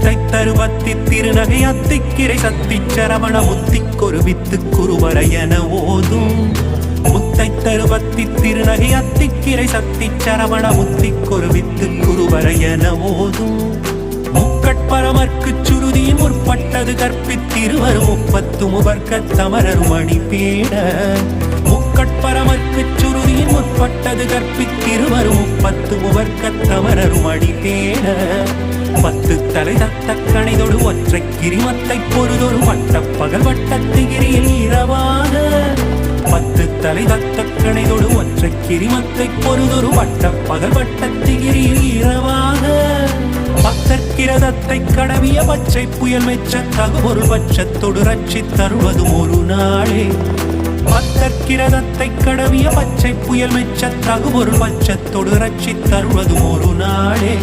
முத்தை தருவத்தி திருநகை அத்திக்கிரை சத்தி சரவண முத்திக்கொரு வித்து குருவர என ஓதும். முத்தை தருவத்தி திருநகை அத்திக்கிரை சத்தி சரவண முத்திக்கொரு வித்து குருவர என ஓதும். முக்கட்பரமர்க்கு சுருதியின் முற்பட்டது கற்பித்திருவரும் முப்பத்து முவர்க்கத் தமரரும் அணிபேட. முக்கட்பரமர்க்கு சுருதியின் முற்பட்டது கற்பித்திருவரும் முப்பத்து முவர்க்கத் தமரரும் அணிபேட. பத்து தலை தத்த கணைதொடு ஒற்றை கிரிமத்தை பொருதொரு வட்ட பகல் வட்டத்திகிரியில் இரவாக. பத்து தலை தத்த கணைதொடு ஒற்றை கிரிமத்தை பொருதொரு வட்ட பகல் வட்டத்திகிரியில் இரவாக. பக்தர்கிரதத்தை கடவிய பச்சை புயல் மெச்ச தகுபொருள் பட்சத்தொடு ரட்சி தருவதும் ஒரு நாளே. பக்தர்கிரதத்தை கடவிய பச்சை புயல் மெச்ச தகுபொருள் பட்சத்தொடு ரட்சி தருவதும் ஒரு நாளே.